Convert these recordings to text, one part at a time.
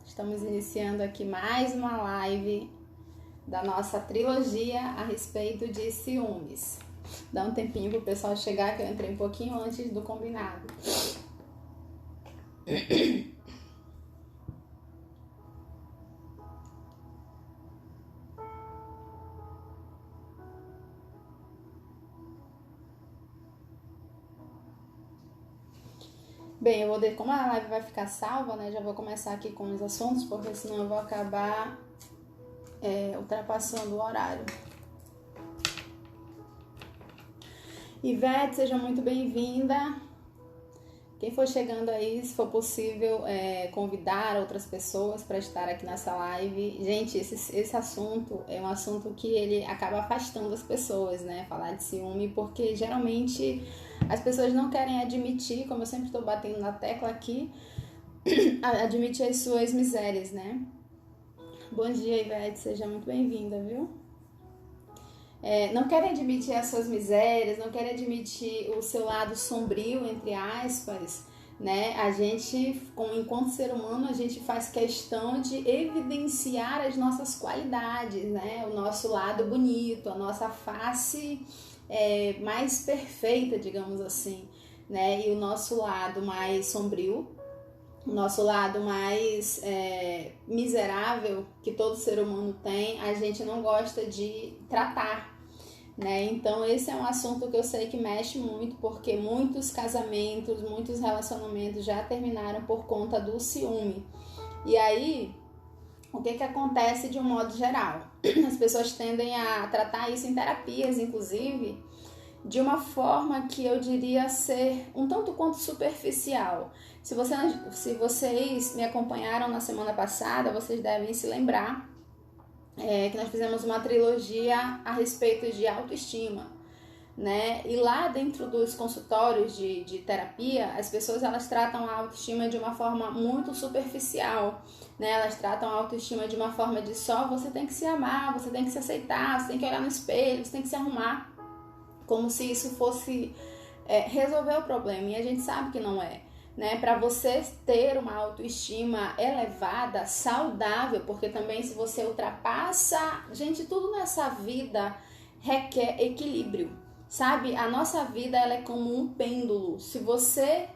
Estamos iniciando aqui mais uma live da nossa trilogia a respeito de ciúmes. Dá um tempinho pro pessoal chegar, que eu entrei um pouquinho antes do combinado. Bem, como a live vai ficar salva, né? Já vou começar aqui com os assuntos, porque senão eu vou acabar ultrapassando o horário. Ivete, seja muito bem-vinda. Quem for chegando aí, se for possível, convidar outras pessoas para estar aqui nessa live. Gente, esse assunto é um assunto que ele acaba afastando as pessoas, né? Falar de ciúme, porque geralmente as pessoas não querem admitir, como eu sempre estou batendo na tecla aqui, admitir as suas misérias, né? Bom dia, Ivete, seja muito bem-vinda, viu? Não querem admitir as suas misérias, não querem admitir o seu lado sombrio, entre aspas, né? A gente, enquanto ser humano, a gente faz questão de evidenciar as nossas qualidades, né? O nosso lado bonito, a nossa face mais perfeita, digamos assim, né? E o nosso lado mais sombrio, o nosso lado mais miserável que todo ser humano tem, a gente não gosta de tratar, né? Então esse é um assunto que eu sei que mexe muito, porque muitos casamentos, muitos relacionamentos já terminaram por conta do ciúme. E aí, o que acontece de um modo geral? As pessoas tendem a tratar isso em terapias, inclusive, de uma forma que eu diria ser um tanto quanto superficial. Se vocês me acompanharam na semana passada, vocês devem se lembrar que nós fizemos uma trilogia a respeito de autoestima, né? E lá dentro dos consultórios de terapia, as pessoas elas tratam a autoestima de uma forma muito superficial, né? Elas tratam a autoestima de uma forma de só você tem que se amar, você tem que se aceitar, você tem que olhar no espelho, você tem que se arrumar, como se isso fosse resolver o problema, e a gente sabe que não é, né? Para você ter uma autoestima elevada, saudável, porque também se você ultrapassa, gente, tudo nessa vida requer equilíbrio, sabe? A nossa vida ela é como um pêndulo. Se você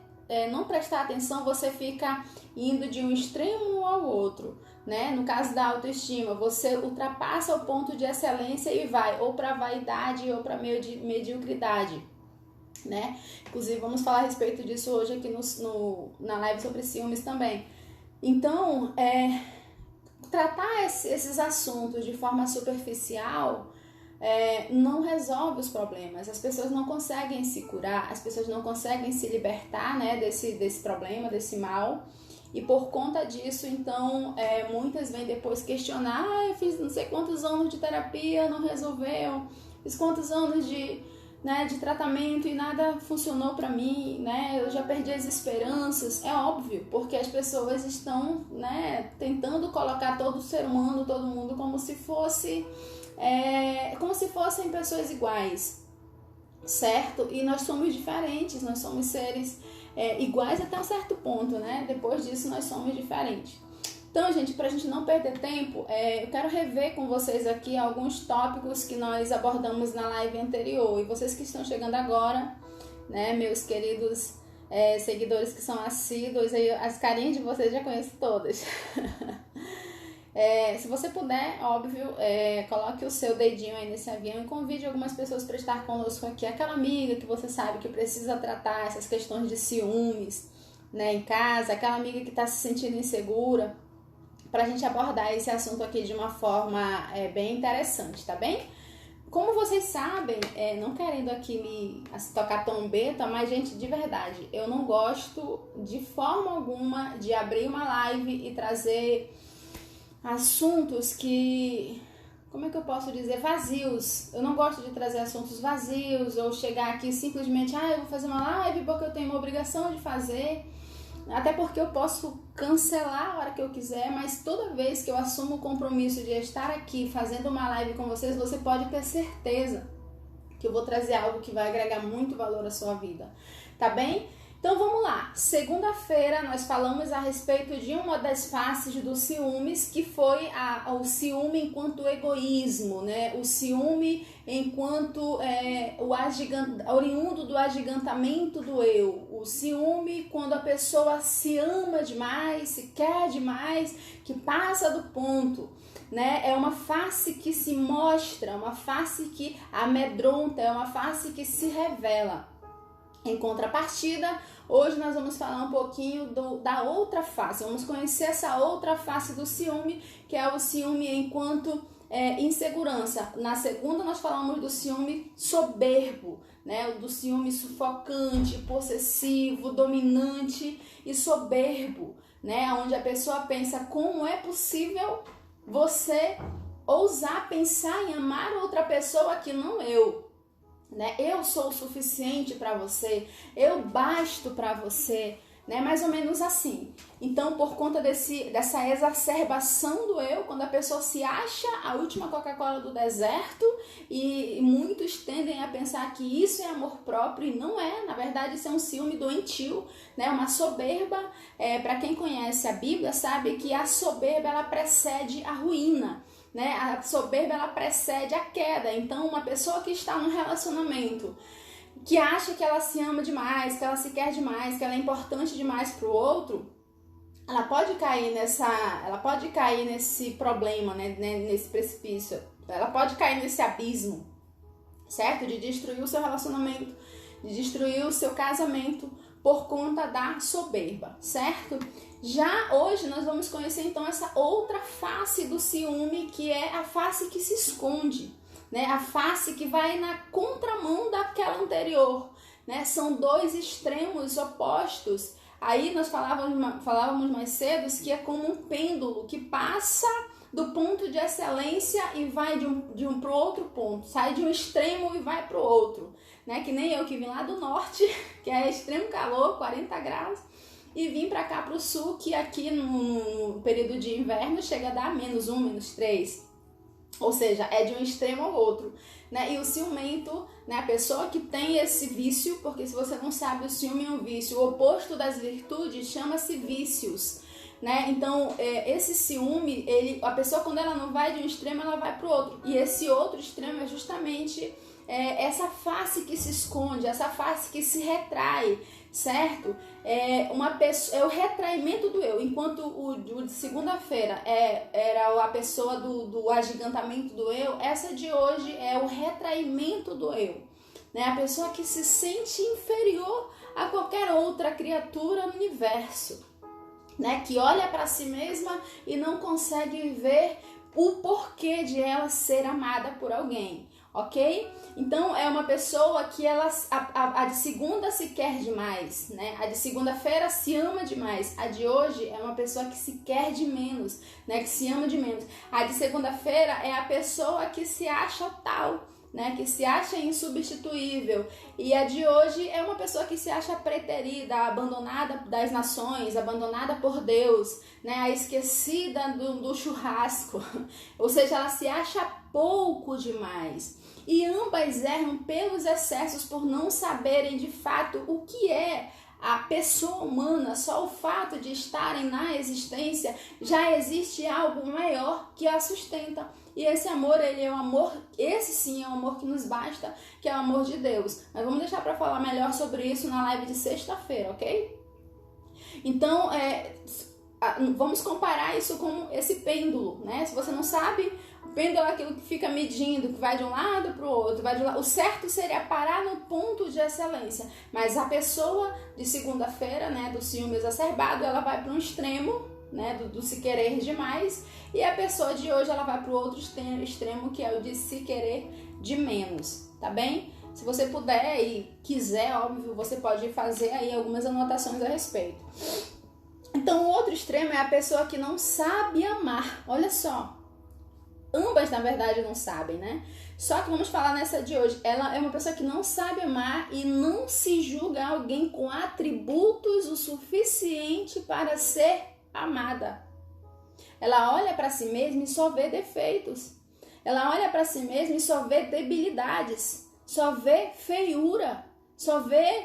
não prestar atenção, você fica indo de um extremo ao outro, né? No caso da autoestima, você ultrapassa o ponto de excelência e vai ou para vaidade ou para mediocridade, né? Inclusive vamos falar a respeito disso hoje aqui na live sobre ciúmes também. Então, tratar esses assuntos de forma superficial não resolve os problemas. As pessoas não conseguem se curar, as pessoas não conseguem se libertar, né, desse problema, desse mal. E por conta disso, então, muitas vêm depois questionar: eu fiz não sei quantos anos de terapia, não resolveu, fiz quantos anos de tratamento e nada funcionou pra mim, né? Eu já perdi as esperanças. É óbvio, porque as pessoas estão, né, tentando colocar todo ser humano, todo mundo como se fossem pessoas iguais, certo? E nós somos diferentes, nós somos seres iguais até um certo ponto, né? Depois disso nós somos diferentes. Então, gente, pra gente não perder tempo, eu quero rever com vocês aqui alguns tópicos que nós abordamos na live anterior. E vocês que estão chegando agora, né, meus queridos seguidores que são assíduos, as carinhas de vocês já conheço todas. Se você puder, óbvio, coloque o seu dedinho aí nesse avião e convide algumas pessoas para estar conosco aqui. Aquela amiga que você sabe que precisa tratar essas questões de ciúmes, né, em casa, aquela amiga que está se sentindo insegura, para a gente abordar esse assunto aqui de uma forma bem interessante, tá bem? Como vocês sabem, não querendo aqui me tocar trombeta, mas, gente, de verdade, eu não gosto de forma alguma de abrir uma live e trazer assuntos que, como é que eu posso dizer, vazios. Eu não gosto de trazer assuntos vazios ou chegar aqui simplesmente, eu vou fazer uma live porque eu tenho uma obrigação de fazer. Até porque eu posso cancelar a hora que eu quiser, mas toda vez que eu assumo o compromisso de estar aqui fazendo uma live com vocês, você pode ter certeza que eu vou trazer algo que vai agregar muito valor à sua vida, tá bem? Então vamos lá, segunda-feira nós falamos a respeito de uma das faces dos ciúmes, que foi o ciúme enquanto egoísmo, né? O ciúme enquanto oriundo do agigantamento do eu. O ciúme quando a pessoa se ama demais, se quer demais, que passa do ponto. Né? É uma face que se mostra, uma face que amedronta, é uma face que se revela. Em contrapartida, hoje nós vamos falar um pouquinho da outra face, vamos conhecer essa outra face do ciúme, que é o ciúme enquanto insegurança. Na segunda nós falamos do ciúme soberbo, né? Do ciúme sufocante, possessivo, dominante e soberbo, né? Onde a pessoa pensa como é possível você ousar pensar em amar outra pessoa que não eu. Né? Eu sou o suficiente para você, eu basto para você, né? Mais ou menos assim. Então, por conta dessa exacerbação do eu, quando a pessoa se acha a última Coca-Cola do deserto, e muitos tendem a pensar que isso é amor próprio, e não é. Na verdade, isso é um ciúme doentio, né? Uma soberba. Para quem conhece a Bíblia, sabe que a soberba ela precede a ruína. Né? A soberba ela precede a queda. Então, uma pessoa que está num relacionamento, que acha que ela se ama demais, que ela se quer demais, que ela é importante demais para o outro, ela pode cair nesse problema, né? Nesse precipício. Ela pode cair nesse abismo, certo? De destruir o seu relacionamento, de destruir o seu casamento por conta da soberba, certo? Já hoje nós vamos conhecer então essa outra face do ciúme, que é a face que se esconde, né? A face que vai na contramão daquela anterior, né? São dois extremos opostos. Aí nós falávamos mais cedo que é como um pêndulo que passa do ponto de excelência e vai de um para o outro ponto, sai de um extremo e vai para o outro, né? Que nem eu que vim lá do norte, que é extremo calor, 40 graus, e vim para cá para o sul, que aqui no período de inverno chega a dar -1, -3, ou seja, é de um extremo ao outro, né? E o ciumento, né? A pessoa que tem esse vício, porque se você não sabe, o ciúme é um vício, o oposto das virtudes chama-se vícios, né? Então, esse ciúme, a pessoa quando ela não vai de um extremo, ela vai para o outro, e esse outro extremo é justamente essa face que se esconde, essa face que se retrai, certo? É o retraimento do eu, enquanto o de segunda-feira era a pessoa do agigantamento do eu, essa de hoje é o retraimento do eu, né? A pessoa que se sente inferior a qualquer outra criatura no universo, né? Que olha para si mesma e não consegue ver o porquê de ela ser amada por alguém. Ok? Então é uma pessoa que a de segunda se quer demais, né? A de segunda-feira se ama demais. A de hoje é uma pessoa que se quer de menos, né? Que se ama de menos. A de segunda-feira é a pessoa que se acha tal, né? Que se acha insubstituível. E a de hoje é uma pessoa que se acha preterida, abandonada das nações, abandonada por Deus, né? A esquecida do churrasco. Ou seja, ela se acha pouco demais. E ambas erram pelos excessos por não saberem de fato o que é a pessoa humana. Só o fato de estarem na existência já existe algo maior que a sustenta. E esse amor, esse sim é o amor que nos basta, que é o amor de Deus. Mas vamos deixar para falar melhor sobre isso na live de sexta-feira, ok? Então, vamos comparar isso com esse pêndulo, né? Se você não sabe, o pêndulo é aquilo que fica medindo, que vai de um lado para o outro, o certo seria parar no ponto de excelência, mas a pessoa de segunda-feira, né, do ciúme exacerbado, ela vai para um extremo, né, do se querer demais, e a pessoa de hoje ela vai para o outro extremo, que é o de se querer de menos, tá bem? Se você puder e quiser, óbvio, você pode fazer aí algumas anotações a respeito. Então, o outro extremo é a pessoa que não sabe amar. Olha só, ambas na verdade não sabem, né? Só que vamos falar nessa de hoje. Ela é uma pessoa que não sabe amar e não se julga alguém com atributos o suficiente para ser amada. Ela olha para si mesma e só vê defeitos. Ela olha para si mesma e só vê debilidades, só vê feiura, só vê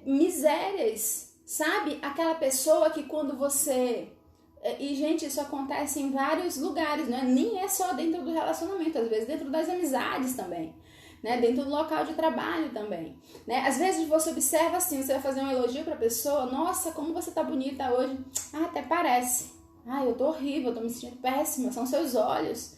misérias, sabe? Aquela pessoa que quando você... E, gente, isso acontece em vários lugares, né? Nem é só dentro do relacionamento, às vezes dentro das amizades também, né? Dentro do local de trabalho também, né? Às vezes você observa assim, você vai fazer um elogio pra pessoa, nossa, como você tá bonita hoje. Ah, até parece. Ah, eu tô horrível, eu tô me sentindo péssima, são seus olhos,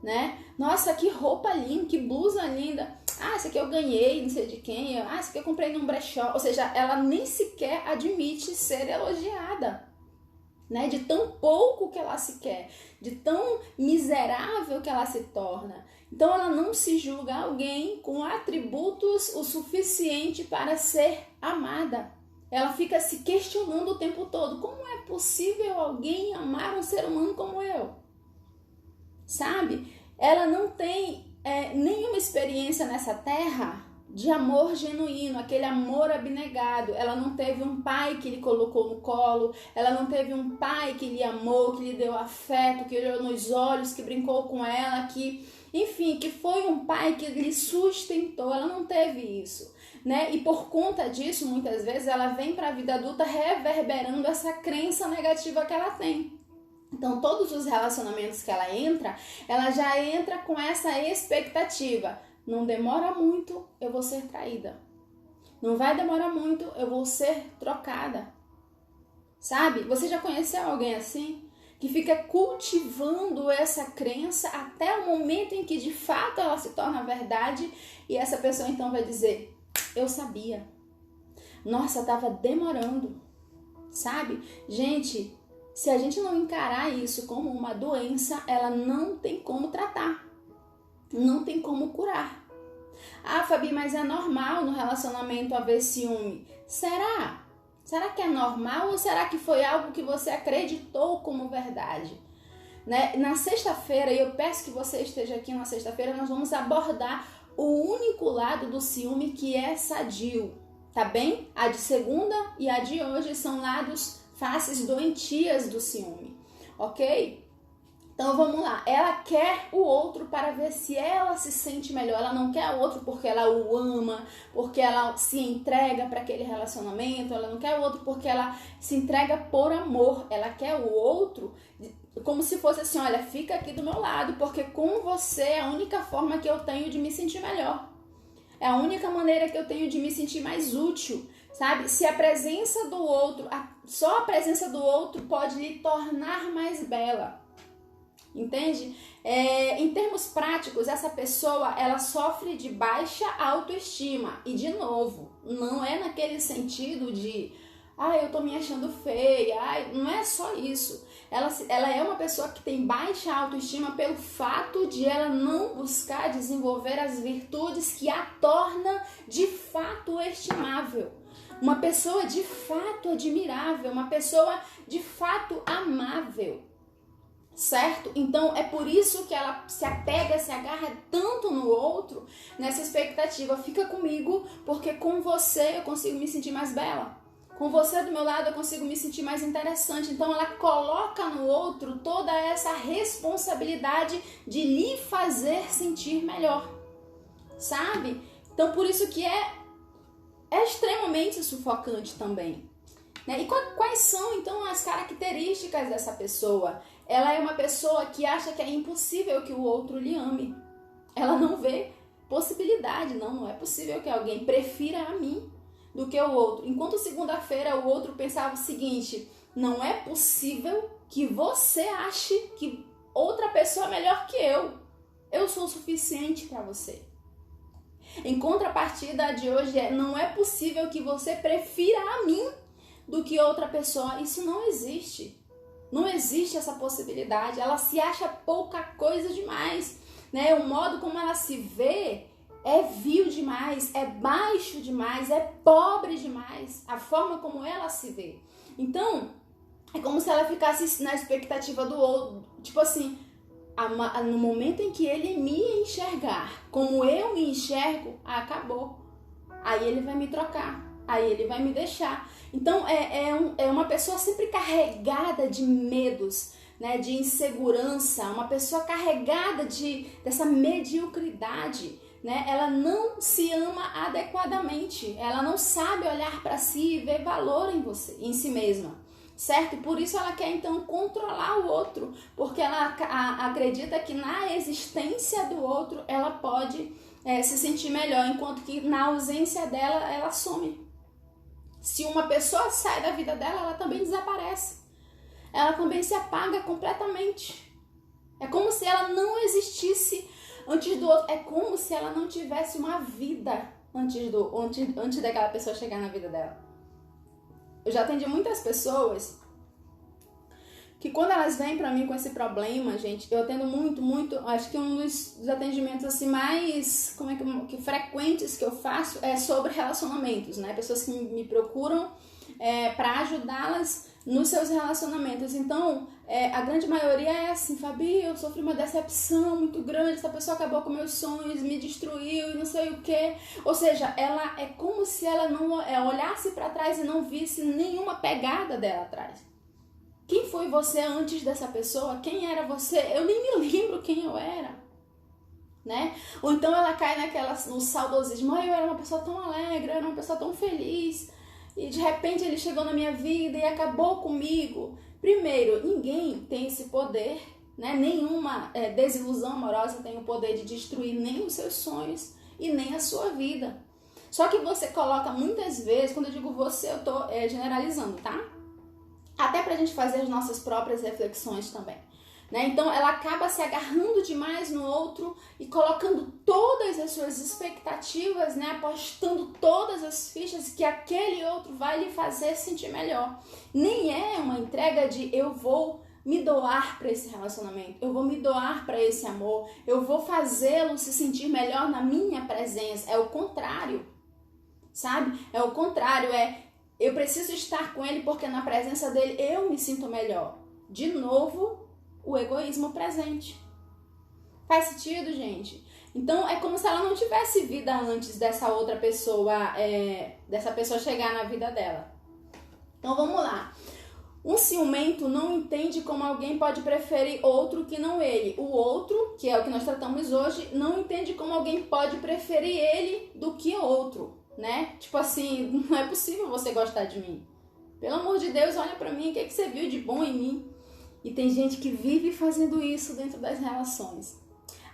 né? Nossa, que roupa linda, que blusa linda. Ah, essa aqui eu ganhei, não sei de quem. Ah, essa aqui eu comprei num brechó. Ou seja, ela nem sequer admite ser elogiada, né? De tão pouco que ela se quer, de tão miserável que ela se torna. Então ela não se julga alguém com atributos o suficiente para ser amada. Ela fica se questionando o tempo todo. Como é possível alguém amar um ser humano como eu? Sabe? Ela não tem nenhuma experiência nessa terra de amor genuíno, aquele amor abnegado. Ela não teve um pai que lhe colocou no colo, ela não teve um pai que lhe amou, que lhe deu afeto, que olhou nos olhos, que brincou com ela, que, enfim, que foi um pai que lhe sustentou. Ela não teve isso, né? E por conta disso, muitas vezes, ela vem para a vida adulta reverberando essa crença negativa que ela tem. Então, todos os relacionamentos que ela já entra com essa expectativa. Não demora muito, eu vou ser traída. Não vai demorar muito, eu vou ser trocada. Sabe? Você já conheceu alguém assim? Que fica cultivando essa crença até o momento em que de fato ela se torna verdade e essa pessoa então vai dizer, eu sabia. Nossa, estava demorando. Sabe? Gente, se a gente não encarar isso como uma doença, ela não tem como tratar. Não tem como curar. Ah, Fabi, mas é normal no relacionamento haver ciúme. Será? Será que é normal ou será que foi algo que você acreditou como verdade? Né? Na sexta-feira, e eu peço que você esteja aqui na sexta-feira, nós vamos abordar o único lado do ciúme que é sadio, tá bem? A de segunda e a de hoje são lados, faces doentias do ciúme, ok? Então vamos lá, ela quer o outro para ver se ela se sente melhor, ela não quer o outro porque ela o ama, porque ela se entrega para aquele relacionamento, ela não quer o outro porque ela se entrega por amor, ela quer o outro como se fosse assim, olha, fica aqui do meu lado, porque com você é a única forma que eu tenho de me sentir melhor, é a única maneira que eu tenho de me sentir mais útil, sabe? Se a presença do outro, só a presença do outro pode lhe tornar mais bela. Entende? Em termos práticos, essa pessoa ela sofre de baixa autoestima. E de novo, não é naquele sentido de eu tô me achando feia, não é só isso. Ela é uma pessoa que tem baixa autoestima pelo fato de ela não buscar desenvolver as virtudes que a torna de fato estimável. Uma pessoa de fato admirável, uma pessoa de fato amável. Certo? Então é por isso que ela se apega, se agarra tanto no outro, nessa expectativa, fica comigo, porque com você eu consigo me sentir mais bela, com você do meu lado eu consigo me sentir mais interessante. Então ela coloca no outro toda essa responsabilidade de lhe fazer sentir melhor, sabe? Então por isso que é extremamente sufocante também, né? E quais são então as características dessa pessoa? Ela é uma pessoa que acha que é impossível que o outro lhe ame. Ela não vê possibilidade, não é possível que alguém prefira a mim do que o outro. Enquanto segunda-feira o outro pensava o seguinte, não é possível que você ache que outra pessoa é melhor que eu. Eu sou o suficiente para você. Em contrapartida de hoje não é possível que você prefira a mim do que outra pessoa. Isso não existe. Não existe essa possibilidade. Ela se acha pouca coisa demais, né? O modo como ela se vê é vil demais, é baixo demais, é pobre demais. A forma como ela se vê. Então, é como se ela ficasse na expectativa do outro. Tipo assim, no momento em que ele me enxergar como eu me enxergo, acabou. Aí ele vai me trocar. Aí ele vai me deixar. Então é uma pessoa sempre carregada de medos, né, de insegurança, uma pessoa carregada dessa mediocridade, né? Ela não se ama adequadamente, ela não sabe olhar para si e ver valor em você, em si mesma, certo? Por isso ela quer então controlar o outro, porque ela acredita que na existência do outro ela pode se sentir melhor, enquanto que na ausência dela ela some. Se uma pessoa sai da vida dela, ela também desaparece, ela também se apaga completamente. É como se ela não existisse antes do outro. É como se ela não tivesse uma vida antes daquela pessoa chegar na vida dela. Eu já atendi muitas pessoas que quando elas vêm pra mim com esse problema, gente, eu atendo muito, acho que um dos atendimentos assim mais, que frequentes que eu faço é sobre relacionamentos, né? Pessoas que me procuram pra ajudá-las nos seus relacionamentos. Então, a grande maioria é assim: Fabi, eu sofri uma decepção muito grande, essa pessoa acabou com meus sonhos, me destruiu e não sei o que. Ou seja, ela é como se ela não olhasse para trás e não visse nenhuma pegada dela atrás. Quem foi você antes dessa pessoa? Quem era você? Eu nem me lembro quem eu era, né? Ou então ela cai no saudosismo: eu era uma pessoa tão alegre, eu era uma pessoa tão feliz, e de repente ele chegou na minha vida e acabou comigo. Primeiro, ninguém tem esse poder, né? Nenhuma desilusão amorosa tem o poder de destruir nem os seus sonhos e nem a sua vida. Só que você coloca muitas vezes, quando eu digo você, eu tô generalizando, tá? Até pra gente fazer as nossas próprias reflexões também, né? Então ela acaba se agarrando demais no outro e colocando todas as suas expectativas, né? Apostando todas as fichas que aquele outro vai lhe fazer sentir melhor. Nem é uma entrega de eu vou me doar para esse relacionamento, eu vou me doar para esse amor, eu vou fazê-lo se sentir melhor na minha presença. É o contrário, sabe? É o contrário, eu preciso estar com ele porque na presença dele eu me sinto melhor. De novo, o egoísmo presente. Faz sentido, gente? Então é como se ela não tivesse vida antes dessa outra pessoa, dessa pessoa chegar na vida dela. Então vamos lá. Um ciumento não entende como alguém pode preferir outro que não ele. O outro, que é o que nós tratamos hoje, não entende como alguém pode preferir ele do que outro, né? Tipo assim, não é possível você gostar de mim. Pelo amor de Deus, olha pra mim, o que é que você viu de bom em mim? E tem gente que vive fazendo isso dentro das relações.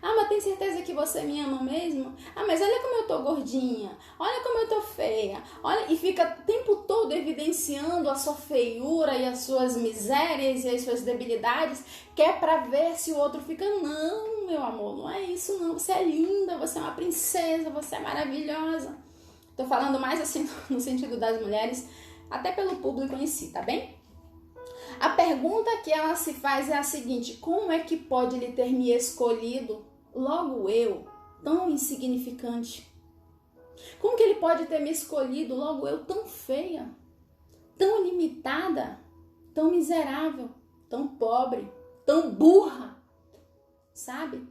Ah, mas tem certeza que você me ama mesmo? Ah, mas olha como eu tô gordinha, olha como eu tô feia, olha, e fica o tempo todo evidenciando a sua feiura e as suas misérias e as suas debilidades, que é pra ver se o outro fica: não, meu amor, não é isso não, você é linda, você é uma princesa, você é maravilhosa. Tô falando mais assim no sentido das mulheres, até pelo público em si, tá bem? A pergunta que ela se faz é a seguinte: como é que pode ele ter me escolhido, logo eu, tão insignificante? Como que ele pode ter me escolhido, logo eu, tão feia, tão limitada, tão miserável, tão pobre, tão burra, sabe?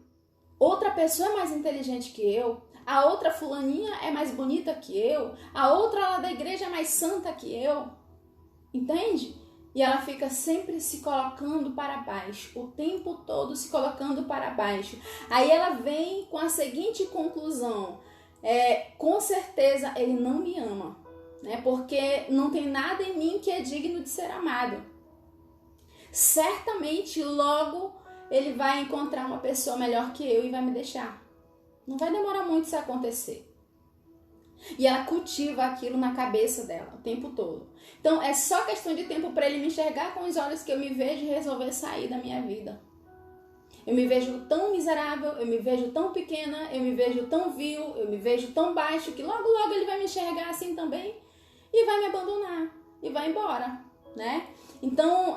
Outra pessoa é mais inteligente que eu, a outra fulaninha é mais bonita que eu, a outra lá da igreja é mais santa que eu, entende? E ela fica sempre se colocando para baixo, o tempo todo se colocando para baixo. Aí ela vem com a seguinte conclusão: com certeza ele não me ama, né? Porque não tem nada em mim que é digno de ser amado. Certamente logo ele vai encontrar uma pessoa melhor que eu e vai me deixar. Não vai demorar muito isso acontecer. E ela cultiva aquilo na cabeça dela o tempo todo. Então é só questão de tempo para ele me enxergar com os olhos que eu me vejo e resolver sair da minha vida. Eu me vejo tão miserável, eu me vejo tão pequena, eu me vejo tão vil, eu me vejo tão baixo, que logo ele vai me enxergar assim também e vai me abandonar e vai embora, né? Então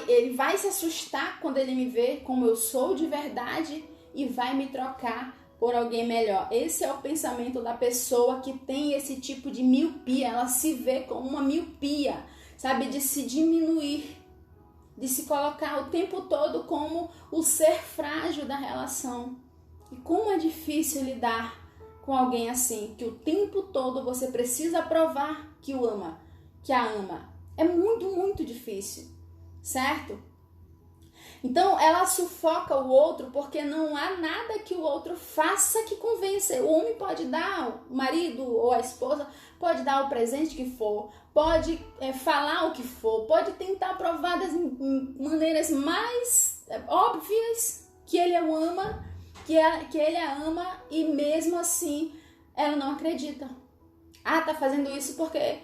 ele vai se assustar quando ele me vê como eu sou de verdade e vai me trocar por alguém melhor. Esse é o pensamento da pessoa que tem esse tipo de miopia. Ela se vê como uma miopia, sabe? De se diminuir, de se colocar o tempo todo como o ser frágil da relação. E como é difícil lidar com alguém assim, que o tempo todo você precisa provar que o ama, que a ama. É muito, muito difícil, certo? Então ela sufoca o outro porque não há nada que o outro faça que convença. O homem pode dar, o marido ou a esposa pode dar o presente que for, pode falar o que for, pode tentar provar das maneiras mais óbvias que ele a ama, que ele a ama, e mesmo assim ela não acredita. Ah, tá fazendo isso porque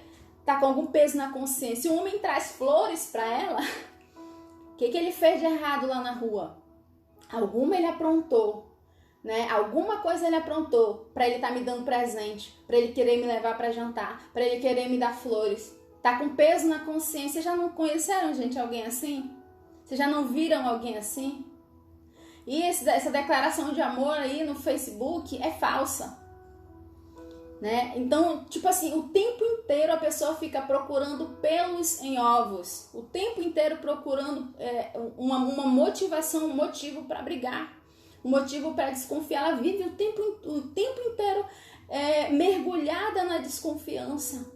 tá com algum peso na consciência. Se o homem traz flores para ela, o que ele fez de errado lá na rua? Alguma ele aprontou, né? Alguma coisa ele aprontou para ele estar me dando presente, para ele querer me levar para jantar, para ele querer me dar flores. Tá com peso na consciência. Vocês já não conheceram, gente, alguém assim? Vocês já não viram alguém assim? E essa declaração de amor aí no Facebook é falsa, né? Então, tipo assim, o tempo inteiro a pessoa fica procurando pelos em ovos, o tempo inteiro procurando uma motivação, um motivo para brigar, um motivo para desconfiar. Ela vive o tempo inteiro mergulhada na desconfiança,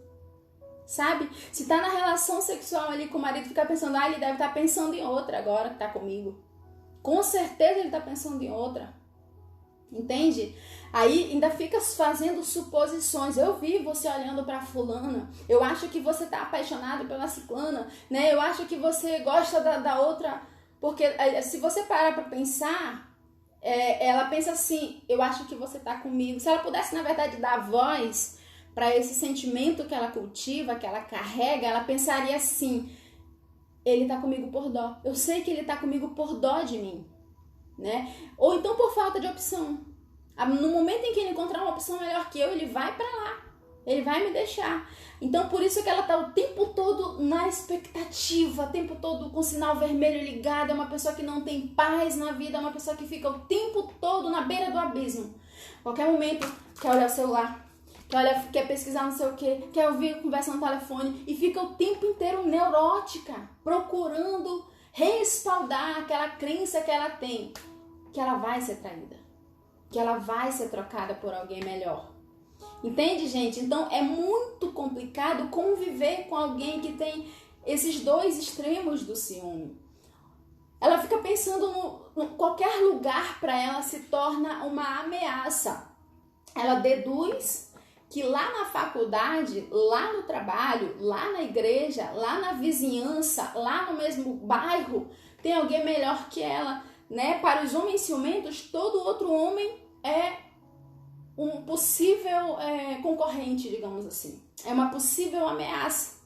sabe? Se tá na relação sexual ali com o marido, fica pensando, ele deve estar pensando em outra agora que tá comigo. Com certeza ele tá pensando em outra. Entende? Aí ainda fica fazendo suposições. Eu vi você olhando pra fulana. Eu acho que você tá apaixonado pela ciclana, né? Eu acho que você gosta da outra. Porque se você parar pra pensar, ela pensa assim, eu acho que você tá comigo. Se ela pudesse, na verdade, dar voz para esse sentimento que ela cultiva, que ela carrega, ela pensaria assim, ele tá comigo por dó. Eu sei que ele tá comigo por dó de mim, né? Ou então por falta de opção. No momento em que ele encontrar uma opção melhor que eu, ele vai pra lá. Ele vai me deixar. Então, por isso que ela tá o tempo todo na expectativa, o tempo todo com o sinal vermelho ligado. É uma pessoa que não tem paz na vida, é uma pessoa que fica o tempo todo na beira do abismo. Qualquer momento, quer olhar o celular, quer pesquisar não sei o que, quer ouvir conversa no telefone e fica o tempo inteiro neurótica, procurando respaldar aquela crença que ela tem, que ela vai ser traída, que ela vai ser trocada por alguém melhor. Entende, gente? Então é muito complicado conviver com alguém que tem esses dois extremos do ciúme. Ela fica pensando qualquer lugar para ela se torna uma ameaça. Ela deduz que lá na faculdade, lá no trabalho, lá na igreja, lá na vizinhança, lá no mesmo bairro, tem alguém melhor que ela, né? Para os homens ciumentos, todo outro homem é um possível concorrente, digamos assim. É uma possível ameaça.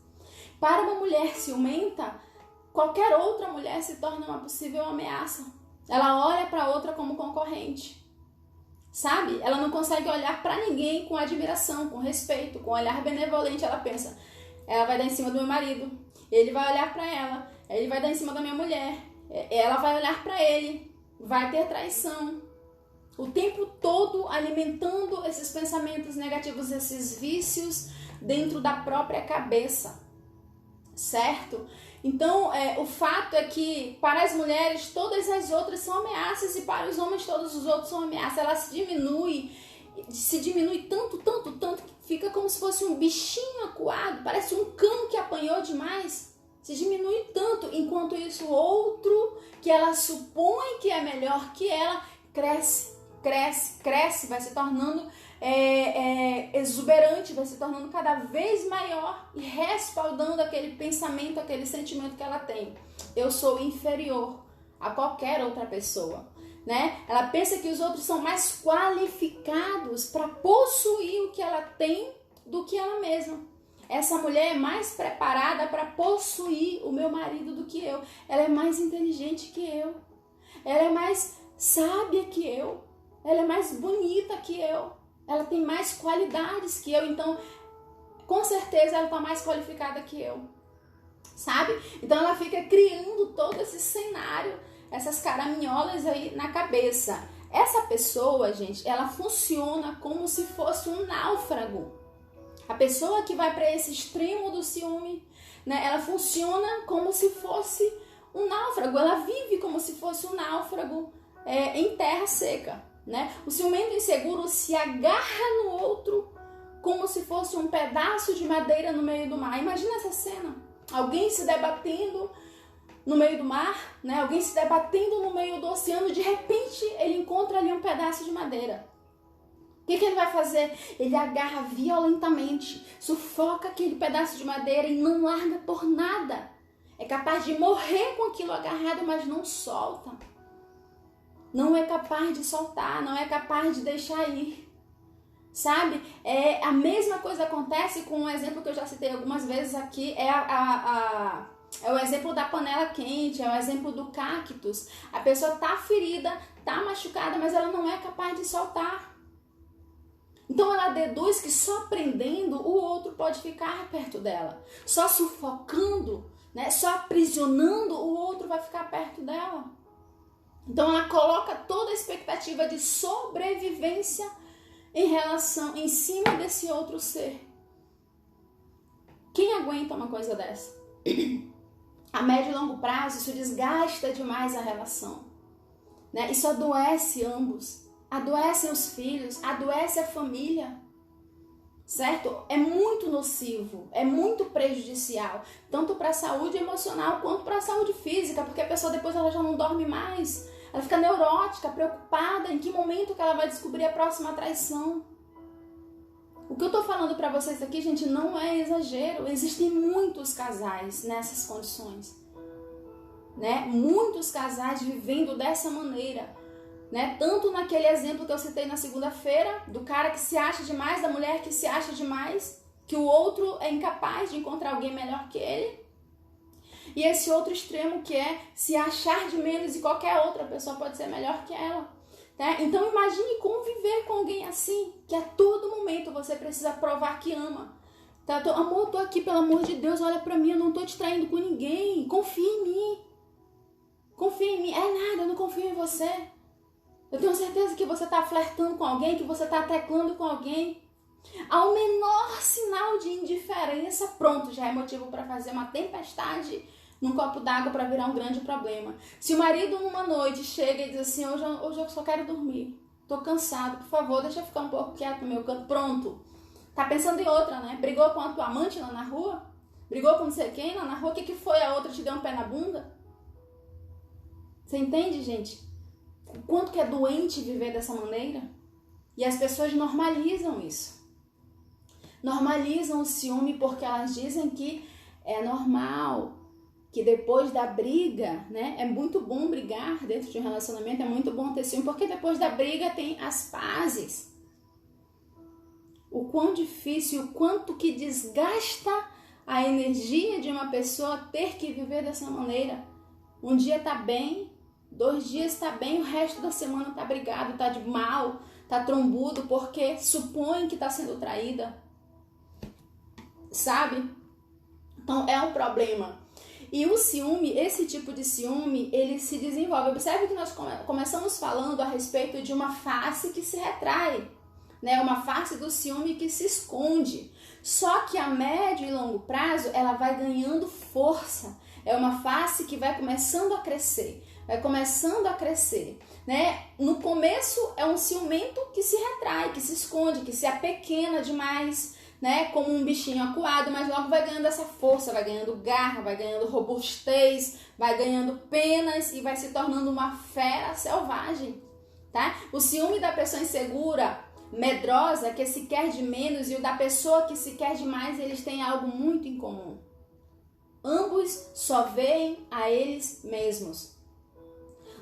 Para uma mulher ciumenta, qualquer outra mulher se torna uma possível ameaça. Ela olha para outra como concorrente. Sabe? Ela não consegue olhar para ninguém com admiração, com respeito, com um olhar benevolente. Ela pensa, ela vai dar em cima do meu marido, ele vai olhar para ela, ele vai dar em cima da minha mulher, ela vai olhar para ele, vai ter traição. O tempo todo alimentando esses pensamentos negativos, esses vícios dentro da própria cabeça, certo? Então, o fato é que para as mulheres todas as outras são ameaças e para os homens todos os outros são ameaças. Ela se diminui tanto que fica como se fosse um bichinho acuado, parece um cão que apanhou demais. Se diminui tanto, enquanto isso o outro que ela supõe que é melhor que ela cresce, vai se tornando exuberante, vai se tornando cada vez maior e respaldando aquele pensamento, aquele sentimento que ela tem. Eu sou inferior a qualquer outra pessoa, né? Ela pensa que os outros são mais qualificados para possuir o que ela tem do que ela mesma. Essa mulher é mais preparada para possuir o meu marido do que eu. Ela é mais inteligente que eu. Ela é mais sábia que eu. Ela é mais bonita que eu. Ela tem mais qualidades que eu. Então, com certeza, ela está mais qualificada que eu. Sabe? Então, ela fica criando todo esse cenário, essas caraminholas aí na cabeça. Essa pessoa, gente, ela funciona como se fosse um náufrago. A pessoa que vai para esse extremo do ciúme, né, ela funciona como se fosse um náufrago. Ela vive como se fosse um náufrago em terra seca. Né? O ciumento inseguro se agarra no outro como se fosse um pedaço de madeira no meio do mar. Imagina essa cena. Alguém se debatendo no meio do mar, né? Alguém se debatendo no meio do oceano, de repente ele encontra ali um pedaço de madeira. O que ele vai fazer? Ele agarra violentamente, sufoca aquele pedaço de madeira e não larga por nada. É capaz de morrer com aquilo agarrado, mas não solta. Não é capaz de soltar, não é capaz de deixar ir. Sabe? A mesma coisa acontece com um exemplo que eu já citei algumas vezes aqui, é o exemplo da panela quente, é o exemplo do cactus. A pessoa tá ferida, tá machucada, mas ela não é capaz de soltar. Então ela deduz que só prendendo o outro pode ficar perto dela. Só sufocando, né? Só aprisionando o outro vai ficar perto dela. Então ela coloca toda a expectativa de sobrevivência em cima desse outro ser. Quem aguenta uma coisa dessa? A médio e longo prazo, isso desgasta demais a relação, né? Isso adoece ambos. Adoecem os filhos, adoece a família, certo? É muito nocivo, é muito prejudicial, tanto para a saúde emocional quanto para a saúde física, porque a pessoa depois ela já não dorme mais, ela fica neurótica, preocupada em que momento que ela vai descobrir a próxima traição. O que eu tô falando para vocês aqui, gente, não é exagero, existem muitos casais nessas condições, né? Muitos casais vivendo dessa maneira. Né? Tanto naquele exemplo que eu citei na segunda-feira, do cara que se acha demais, da mulher que se acha demais, que o outro é incapaz de encontrar alguém melhor que ele, e esse outro extremo que é se achar de menos e qualquer outra pessoa pode ser melhor que ela, né? Então imagine conviver com alguém assim, que a todo momento você precisa provar que ama, tá? Amor, eu tô aqui, pelo amor de Deus, olha pra mim, eu não tô te traindo com ninguém, confia em mim, é nada, eu não confio em você. Eu tenho certeza que você está flertando com alguém, que você está teclando com alguém. Ao menor sinal de indiferença, pronto, já é motivo para fazer uma tempestade num copo d'água para virar um grande problema. Se o marido numa noite chega e diz assim, hoje eu só quero dormir, tô cansado, por favor, deixa eu ficar um pouco quieto no meu canto, pronto. Tá pensando em outra, né? Brigou com a tua amante lá na rua? Brigou com não sei quem lá na rua? O que foi? A outra te deu um pé na bunda? Você entende, gente? O quanto que é doente viver dessa maneira? E as pessoas normalizam isso. Normalizam o ciúme porque elas dizem que é normal, que depois da briga, né? É muito bom brigar dentro de um relacionamento, é muito bom ter ciúme, porque depois da briga tem as pazes. O quão difícil, o quanto que desgasta a energia de uma pessoa ter que viver dessa maneira. Um dia tá bem, 2 dias tá bem, o resto da semana tá brigado, tá de mal, tá trombudo, porque supõe que tá sendo traída. Sabe? Então é um problema. E o ciúme, esse tipo de ciúme, ele se desenvolve. Observe que nós começamos falando a respeito de uma face que se retrai, né? Uma face do ciúme que se esconde. Só que a médio e longo prazo, ela vai ganhando força. É uma face que vai começando a crescer. Né? No começo é um ciumento que se retrai, que se esconde, que se apequena demais, né? Como um bichinho acuado, mas logo vai ganhando essa força, vai ganhando garra, vai ganhando robustez, vai ganhando penas e vai se tornando uma fera selvagem, tá? O ciúme da pessoa insegura, medrosa, que se quer de menos, e o da pessoa que se quer de mais, eles têm algo muito em comum. Ambos só veem a eles mesmos.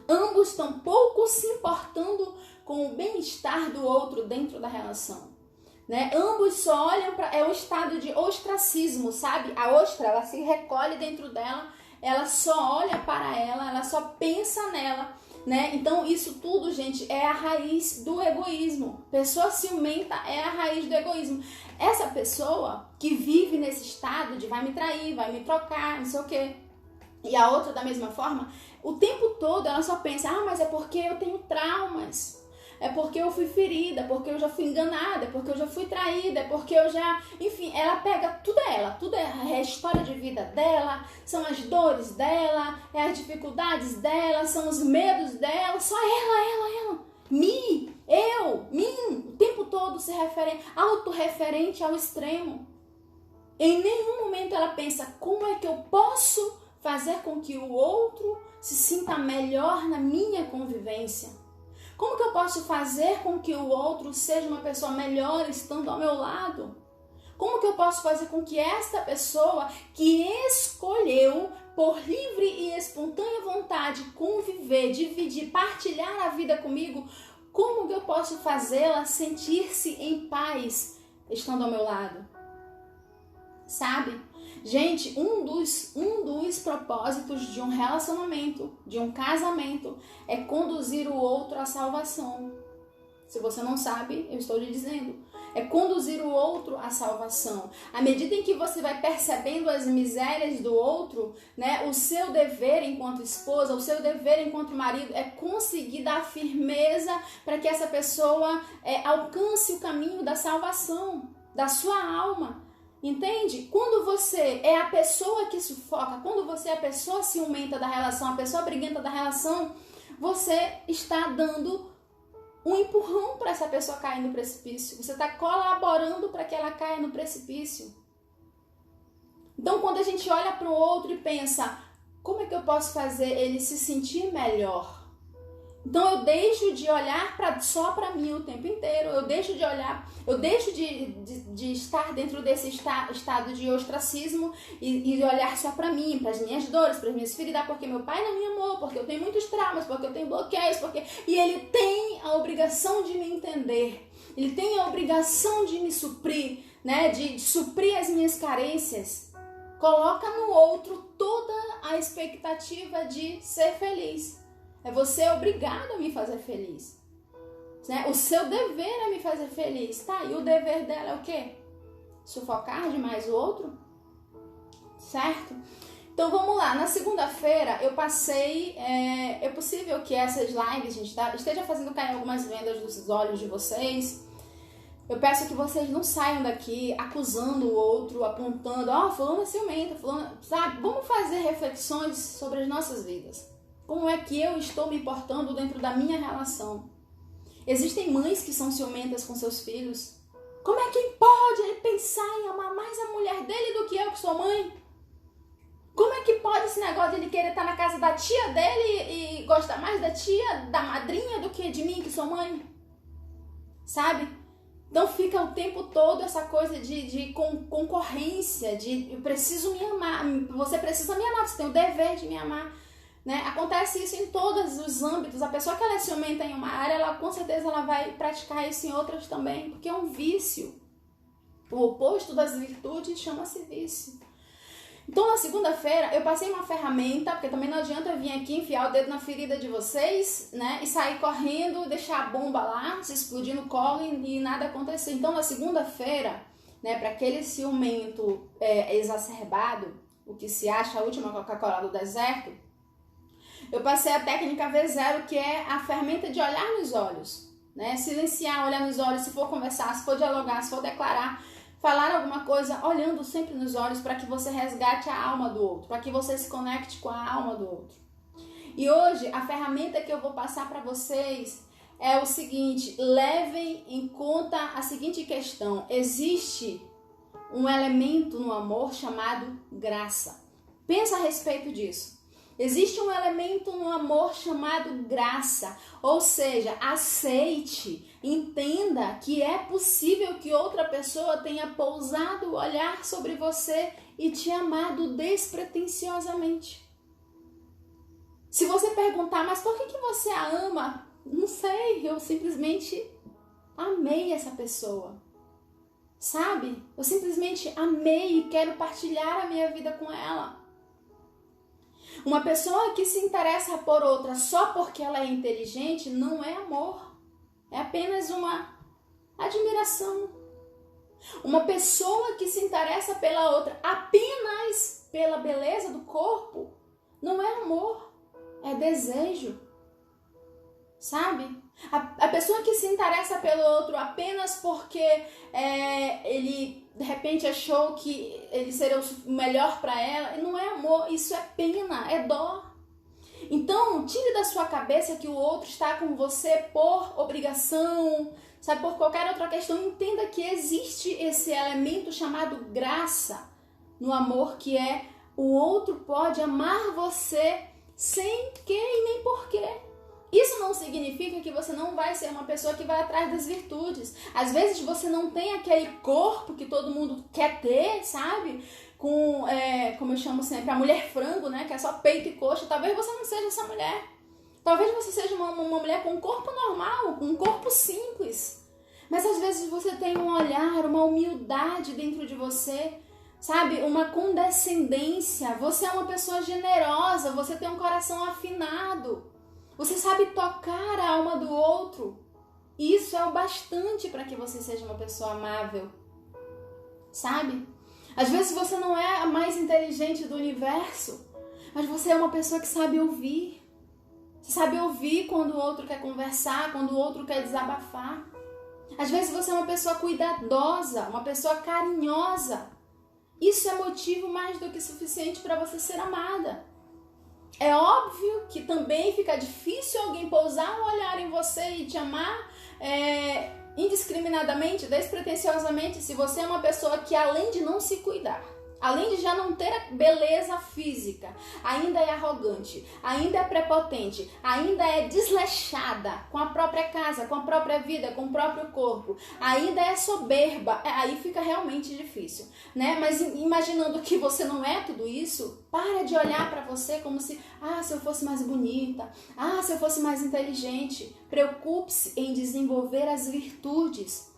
Ambos estão pouco se importando com o bem-estar do outro dentro da relação, né? Ambos só olham para... É um estado de ostracismo, sabe? A ostra, ela se recolhe dentro dela, ela só olha para ela só pensa nela, né? Então isso tudo, gente, é a raiz do egoísmo. Pessoa ciumenta é a raiz do egoísmo. Essa pessoa que vive nesse estado de vai me trair, vai me trocar, não sei o quê, e a outra da mesma forma, o tempo todo ela só pensa, mas é porque eu tenho traumas, é porque eu fui ferida, é porque eu já fui enganada, é porque eu já fui traída, é porque eu já... Enfim, ela pega tudo é a história de vida dela, são as dores dela, é as dificuldades dela, são os medos dela, só ela, mim, o tempo todo se refere, autorreferente ao extremo. Em nenhum momento ela pensa, como é que eu posso fazer com que o outro se sinta melhor na minha convivência? Como que eu posso fazer com que o outro seja uma pessoa melhor estando ao meu lado? Como que eu posso fazer com que esta pessoa que escolheu por livre e espontânea vontade conviver, dividir, partilhar a vida comigo, como que eu posso fazê-la sentir-se em paz estando ao meu lado? Sabe? Gente, um dos propósitos de um relacionamento, de um casamento, é conduzir o outro à salvação. Se você não sabe, eu estou lhe dizendo. É conduzir o outro à salvação. À medida em que você vai percebendo as misérias do outro, né, o seu dever enquanto esposa, o seu dever enquanto marido é conseguir dar firmeza para que essa pessoa alcance o caminho da salvação, da sua alma. Entende? Quando você é a pessoa que sufoca, quando você é a pessoa ciumenta da relação, a pessoa briguenta da relação, você está dando um empurrão para essa pessoa cair no precipício. Você está colaborando para que ela caia no precipício. Então, quando a gente olha para o outro e pensa, como é que eu posso fazer ele se sentir melhor? Então, eu deixo de olhar só para mim o tempo inteiro. Eu deixo de olhar, eu deixo de estar dentro desse estado de ostracismo e olhar só para mim, para as minhas dores, para as minhas feridas, porque meu pai não me amou, porque eu tenho muitos traumas, porque eu tenho bloqueios, e ele tem a obrigação de me entender. Ele tem a obrigação de me suprir, né? De suprir as minhas carências. Coloca no outro toda a expectativa de ser feliz. É você obrigado a me fazer feliz. Né? O seu dever é me fazer feliz. Tá, e o dever dela é o quê? Sufocar demais o outro? Certo? Então vamos lá. Na segunda-feira eu passei... É possível que essas lives, gente, esteja fazendo cair algumas vendas dos olhos de vocês. Eu peço que vocês não saiam daqui acusando o outro, apontando, fulano é ciumenta, fulano... Sabe? Vamos fazer reflexões sobre as nossas vidas. Como é que eu estou me portando dentro da minha relação? Existem mães que são ciumentas com seus filhos. Como é que pode ele pensar em amar mais a mulher dele do que eu que sou mãe? Como é que pode esse negócio de ele querer estar na casa da tia dele e gostar mais da tia, da madrinha, do que de mim que sou mãe? Sabe? Então fica o tempo todo essa coisa de concorrência, de eu preciso me amar, você precisa me amar, você tem o dever de me amar. Né? Acontece isso em todos os âmbitos. A pessoa que ela é ciumenta em uma área, ela com certeza ela vai praticar isso em outras também, porque é um vício. O oposto das virtudes chama-se vício. Então, na segunda-feira, eu passei uma ferramenta, porque também não adianta eu vir aqui enfiar o dedo na ferida de vocês, né? E sair correndo, deixar a bomba lá, se explodir no colo e nada acontecer. Então, na segunda-feira, né, para aquele ciumento exacerbado, o que se acha a última Coca-Cola do deserto, eu passei a técnica V0, que é a ferramenta de olhar nos olhos, né? Silenciar, olhar nos olhos, se for conversar, se for dialogar, se for declarar, falar alguma coisa, olhando sempre nos olhos para que você resgate a alma do outro, para que você se conecte com a alma do outro. E hoje, a ferramenta que eu vou passar para vocês é o seguinte: levem em conta a seguinte questão. Existe um elemento no amor chamado graça. Pensa a respeito disso. Existe um elemento no amor chamado graça, ou seja, aceite, entenda que é possível que outra pessoa tenha pousado o olhar sobre você e te amado despretensiosamente. Se você perguntar, mas por que você a ama? Não sei, eu simplesmente amei essa pessoa, sabe? Eu simplesmente amei e quero partilhar a minha vida com ela. Uma pessoa que se interessa por outra só porque ela é inteligente não é amor. É apenas uma admiração. Uma pessoa que se interessa pela outra apenas pela beleza do corpo não é amor, é desejo. Sabe? A pessoa que se interessa pelo outro apenas porque ele de repente achou que ele seria o melhor para ela, não é amor, isso é pena, é dó. Então, tire da sua cabeça que o outro está com você por obrigação, sabe, por qualquer outra questão. Entenda que existe esse elemento chamado graça no amor, que é O outro pode amar você sem que e nem porquê. Isso não significa que você não vai ser uma pessoa que vai atrás das virtudes. Às vezes você não tem aquele corpo que todo mundo quer ter, sabe? Como eu chamo sempre, a mulher frango, né? Que é só peito e coxa. Talvez você não seja essa mulher. Talvez você seja uma mulher com um corpo normal, com um corpo simples. Mas às vezes você tem um olhar, uma humildade dentro de você, sabe? Uma condescendência. Você é uma pessoa generosa, você tem um coração afinado. Você sabe tocar a alma do outro. Isso é o bastante para que você seja uma pessoa amável. Sabe? Às vezes você não é a mais inteligente do universo, mas você é uma pessoa que sabe ouvir. Você sabe ouvir quando o outro quer conversar, quando o outro quer desabafar. Às vezes você é uma pessoa cuidadosa, uma pessoa carinhosa. Isso é motivo mais do que suficiente para você ser amada. É óbvio que também fica difícil alguém pousar um olhar em você e te amar indiscriminadamente, despretensiosamente, se você é uma pessoa que, além de não se cuidar, além de já não ter a beleza física, ainda é arrogante, ainda é prepotente, ainda é desleixada com a própria casa, com a própria vida, com o próprio corpo, ainda é soberba, aí fica realmente difícil, né? Mas imaginando que você não é tudo isso, para de olhar para você como se, se eu fosse mais bonita, se eu fosse mais inteligente. Preocupe-se em desenvolver as virtudes.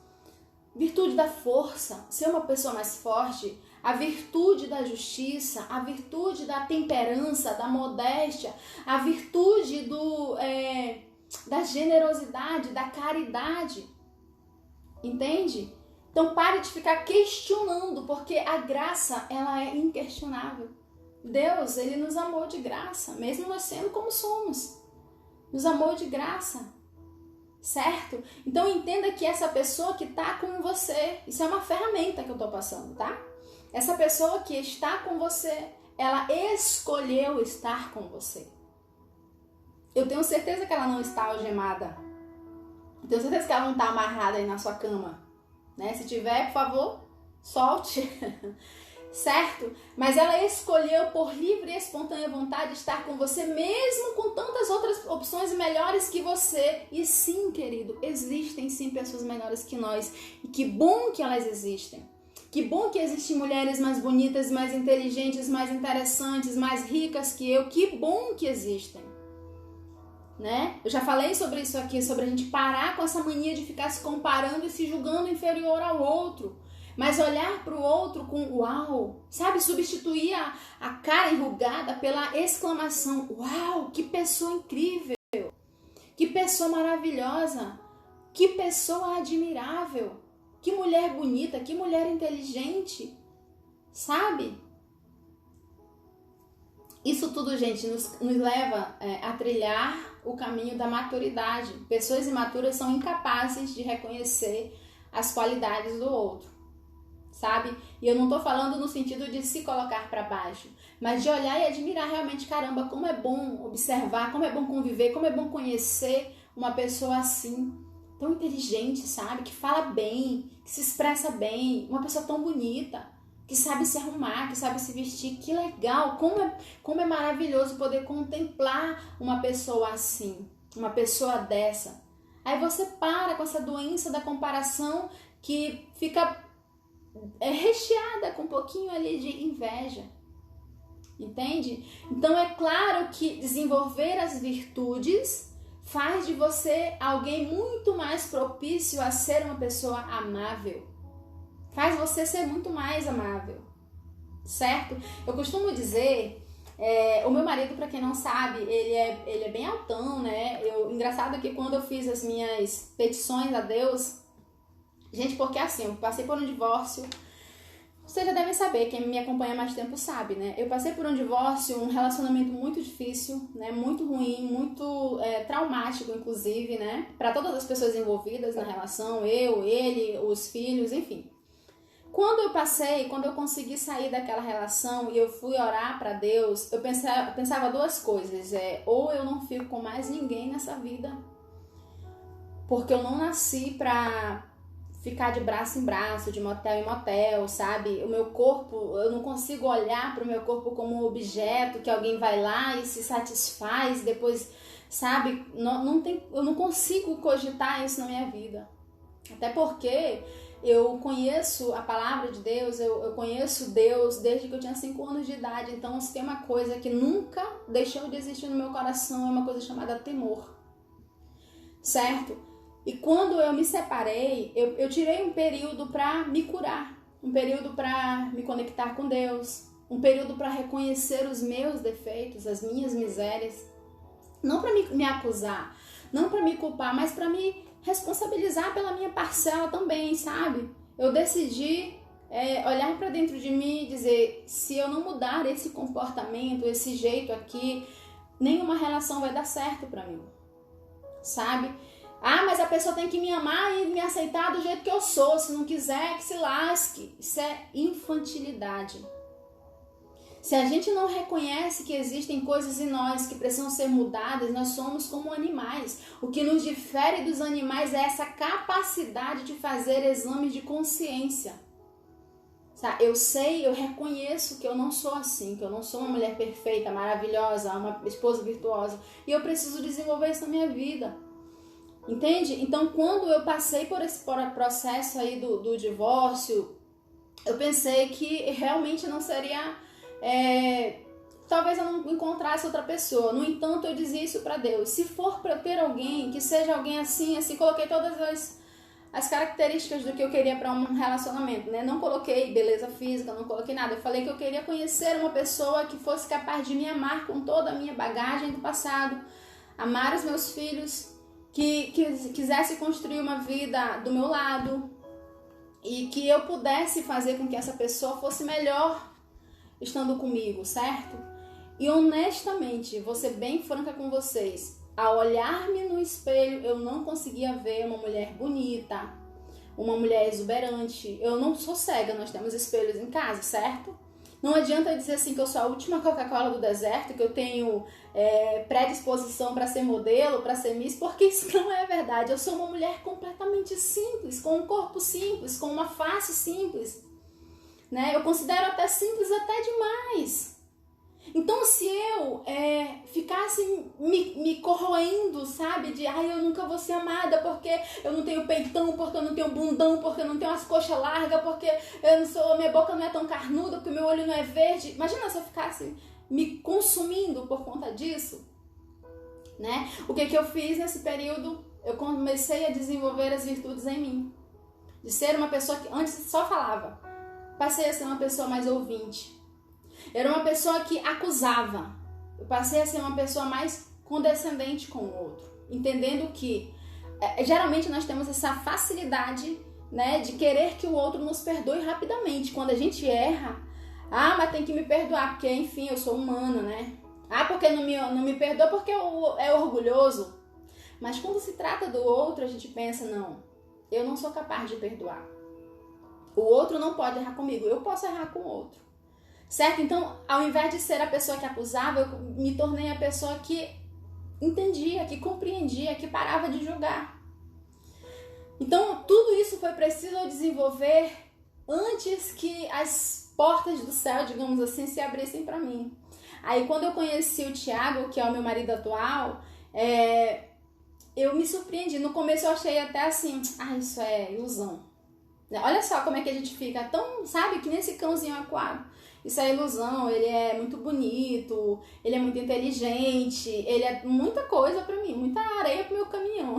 Virtude da força, ser uma pessoa mais forte, a virtude da justiça, a virtude da temperança, da modéstia, a virtude da generosidade, da caridade. Entende? Então pare de ficar questionando, porque a graça, ela é inquestionável. Deus, ele nos amou de graça, mesmo nós sendo como somos. Nos amou de graça. Certo? Então entenda que essa pessoa que está com você, isso é uma ferramenta que eu estou passando, tá? Essa pessoa que está com você, ela escolheu estar com você. Eu tenho certeza que ela não está algemada. Eu tenho certeza que ela não está amarrada aí na sua cama, né? Se tiver, por favor, solte. Certo? Mas ela escolheu por livre e espontânea vontade estar com você, mesmo com tantas outras opções melhores que você. E sim, querido, existem sim pessoas melhores que nós. E que bom que elas existem. Que bom que existem mulheres mais bonitas, mais inteligentes, mais interessantes, mais ricas que eu. Que bom que existem. Né? Eu já falei sobre isso aqui, sobre a gente parar com essa mania de ficar se comparando e se julgando inferior ao outro. Mas olhar para o outro com uau, sabe? Substituir a cara enrugada pela exclamação: uau, que pessoa incrível, que pessoa maravilhosa, que pessoa admirável, que mulher bonita, que mulher inteligente, sabe? Isso tudo, gente, nos leva a trilhar o caminho da maturidade. Pessoas imaturas são incapazes de reconhecer as qualidades do outro. Sabe? E eu não tô falando no sentido de se colocar para baixo, mas de olhar e admirar realmente, caramba, como é bom observar, como é bom conviver, como é bom conhecer uma pessoa assim, tão inteligente, sabe? Que fala bem, que se expressa bem, uma pessoa tão bonita, que sabe se arrumar, que sabe se vestir. Que legal, como é maravilhoso poder contemplar uma pessoa assim, uma pessoa dessa. Aí você para com essa doença da comparação que fica recheada com um pouquinho ali de inveja, entende? Então é claro que desenvolver as virtudes faz de você alguém muito mais propício a ser uma pessoa amável, faz você ser muito mais amável, certo? Eu costumo dizer, o meu marido, para quem não sabe, ele é bem altão, né? Engraçado que quando eu fiz as minhas petições a Deus, gente, porque assim, eu passei por um divórcio, vocês já devem saber, quem me acompanha há mais tempo sabe, né? Eu passei por um divórcio, um relacionamento muito difícil, né? Muito ruim, muito traumático, inclusive, né? Para todas as pessoas envolvidas na relação, eu, ele, os filhos, enfim. Quando eu consegui sair daquela relação e eu fui orar para Deus, eu pensava duas coisas, ou eu não fico com mais ninguém nessa vida, porque eu não nasci para ficar de braço em braço, de motel em motel, sabe? O meu corpo, eu não consigo olhar para o meu corpo como um objeto que alguém vai lá e se satisfaz, depois, sabe? Eu não consigo cogitar isso na minha vida. Até porque eu conheço a palavra de Deus, eu conheço Deus desde que eu tinha 5 anos de idade. Então, se tem uma coisa que nunca deixou de existir no meu coração, é uma coisa chamada temor. Certo? E quando eu me separei, eu tirei um período para me curar, um período para me conectar com Deus, um período para reconhecer os meus defeitos, as minhas misérias. Não para me acusar, não para me culpar, mas para me responsabilizar pela minha parcela também, sabe? Eu decidi olhar para dentro de mim e dizer, se eu não mudar esse comportamento, esse jeito aqui, nenhuma relação vai dar certo para mim, sabe? Ah, mas a pessoa tem que me amar e me aceitar do jeito que eu sou, se não quiser que se lasque. Isso é infantilidade. Se a gente não reconhece que existem coisas em nós que precisam ser mudadas, nós somos como animais. O que nos difere dos animais é essa capacidade de fazer exames de consciência. Eu sei, eu reconheço que eu não sou assim, que eu não sou uma mulher perfeita, maravilhosa, uma esposa virtuosa. E eu preciso desenvolver isso na minha vida. Entende? Então, quando eu passei por esse processo aí do divórcio, eu pensei que realmente não seria... talvez eu não encontrasse outra pessoa. No entanto, eu dizia isso para Deus. Se for para ter alguém, que seja alguém assim, coloquei todas as características do que eu queria para um relacionamento, né? Não coloquei beleza física, não coloquei nada. Eu falei que eu queria conhecer uma pessoa que fosse capaz de me amar com toda a minha bagagem do passado, amar os meus filhos, que quisesse construir uma vida do meu lado e que eu pudesse fazer com que essa pessoa fosse melhor estando comigo, certo? E honestamente, vou ser bem franca com vocês, ao olhar-me no espelho, eu não conseguia ver uma mulher bonita, uma mulher exuberante. Eu não sou cega, nós temos espelhos em casa, certo? Não adianta dizer assim que eu sou a última Coca-Cola do deserto, que eu tenho predisposição para ser modelo, para ser Miss, porque isso não é verdade. Eu sou uma mulher completamente simples, com um corpo simples, com uma face simples, né? Eu considero até simples até demais. Então, se eu ficasse me corroendo, sabe? De, eu nunca vou ser amada porque eu não tenho peitão, porque eu não tenho bundão, porque eu não tenho as coxas largas, porque minha boca não é tão carnuda, porque meu olho não é verde. Imagina se eu ficasse me consumindo por conta disso, né? O que eu fiz nesse período? Eu comecei a desenvolver as virtudes em mim. De ser uma pessoa que antes só falava. Passei a ser uma pessoa mais ouvinte. Era uma pessoa que acusava. Eu passei a ser uma pessoa mais condescendente com o outro. Entendendo que, geralmente nós temos essa facilidade, né, de querer que o outro nos perdoe rapidamente. Quando a gente erra, mas tem que me perdoar, porque, enfim, eu sou humana, né? Porque não me perdoa porque é orgulhoso. Mas quando se trata do outro, a gente pensa, não, eu não sou capaz de perdoar. O outro não pode errar comigo, eu posso errar com o outro. Certo? Então, ao invés de ser a pessoa que acusava, eu me tornei a pessoa que entendia, que compreendia, que parava de julgar. Então, tudo isso foi preciso eu desenvolver antes que as portas do céu, digamos assim, se abrissem para mim. Aí, quando eu conheci o Thiago, que é o meu marido atual, eu me surpreendi. No começo eu achei até assim, isso é ilusão. Olha só como é que a gente fica tão, sabe, que nem esse cãozinho aquário. Isso é ilusão, ele é muito bonito, ele é muito inteligente, ele é muita coisa pra mim, muita areia pro meu caminhão.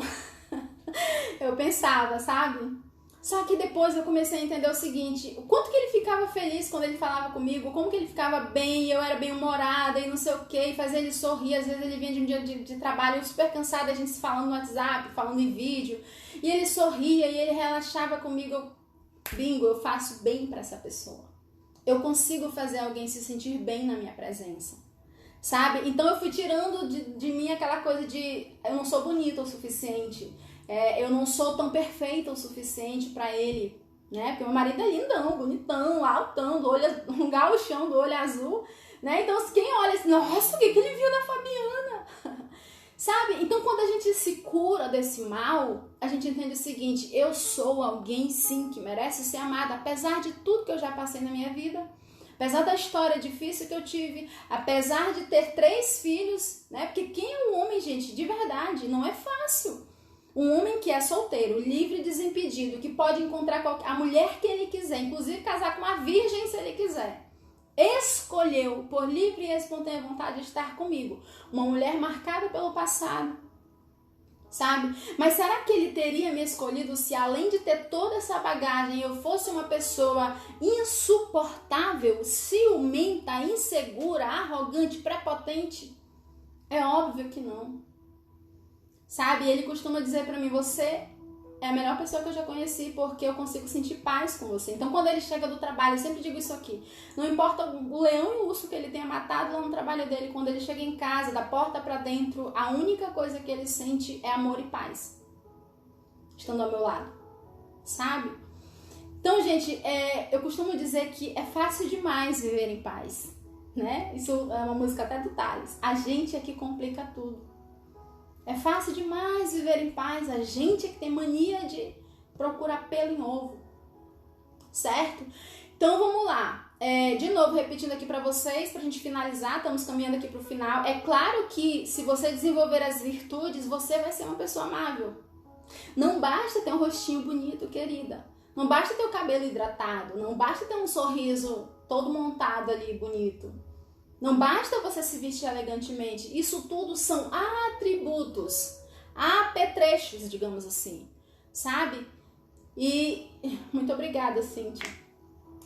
Eu pensava, sabe? Só que depois eu comecei a entender o seguinte, o quanto que ele ficava feliz quando ele falava comigo, como que ele ficava bem, eu era bem humorada e não sei o que, e fazia ele sorrir. Às vezes ele vinha de um dia de trabalho super cansado, a gente se falando no WhatsApp, falando em vídeo, e ele sorria e ele relaxava comigo. Bingo, eu faço bem pra essa pessoa. Eu consigo fazer alguém se sentir bem na minha presença, sabe? Então eu fui tirando de mim aquela coisa de eu não sou bonita o suficiente, eu não sou tão perfeita o suficiente pra ele, né? Porque meu marido é lindão, bonitão, altão, do olho, um gauchão do olho azul, né? Então quem olha assim, nossa, o que ele viu na Fabiana? Sabe? Então, quando a gente se cura desse mal, a gente entende o seguinte: eu sou alguém, sim, que merece ser amada, apesar de tudo que eu já passei na minha vida, apesar da história difícil que eu tive, apesar de ter 3 filhos, né? Porque quem é um homem, gente, de verdade, não é fácil. Um homem que é solteiro, livre e desimpedido, que pode encontrar a mulher que ele quiser, inclusive casar com uma virgem se ele quiser, escolheu por livre e espontânea vontade estar comigo. Uma mulher marcada pelo passado, sabe? Mas será que ele teria me escolhido se, além de ter toda essa bagagem, eu fosse uma pessoa insuportável, ciumenta, insegura, arrogante, prepotente? É óbvio que não. Sabe? Ele costuma dizer pra mim: você é a melhor pessoa que eu já conheci, porque eu consigo sentir paz com você. Então, quando ele chega do trabalho, eu sempre digo isso aqui: não importa o leão e o urso que ele tenha matado lá no trabalho dele, quando ele chega em casa, da porta pra dentro, a única coisa que ele sente é amor e paz, estando ao meu lado, sabe? Então, gente, eu costumo dizer que é fácil demais viver em paz, né? Isso é uma música até do Thales. A gente é que complica tudo. É fácil demais viver em paz. A gente é que tem mania de procurar pelo em ovo, certo? Então vamos lá. De novo, repetindo aqui pra vocês, pra gente finalizar, estamos caminhando aqui pro final. É claro que se você desenvolver as virtudes, você vai ser uma pessoa amável. Não basta ter um rostinho bonito, querida. Não basta ter o cabelo hidratado. Não basta ter um sorriso todo montado ali, bonito. Não basta você se vestir elegantemente. Isso tudo são atributos, apetrechos, digamos assim, sabe? E muito obrigada, Cíntia.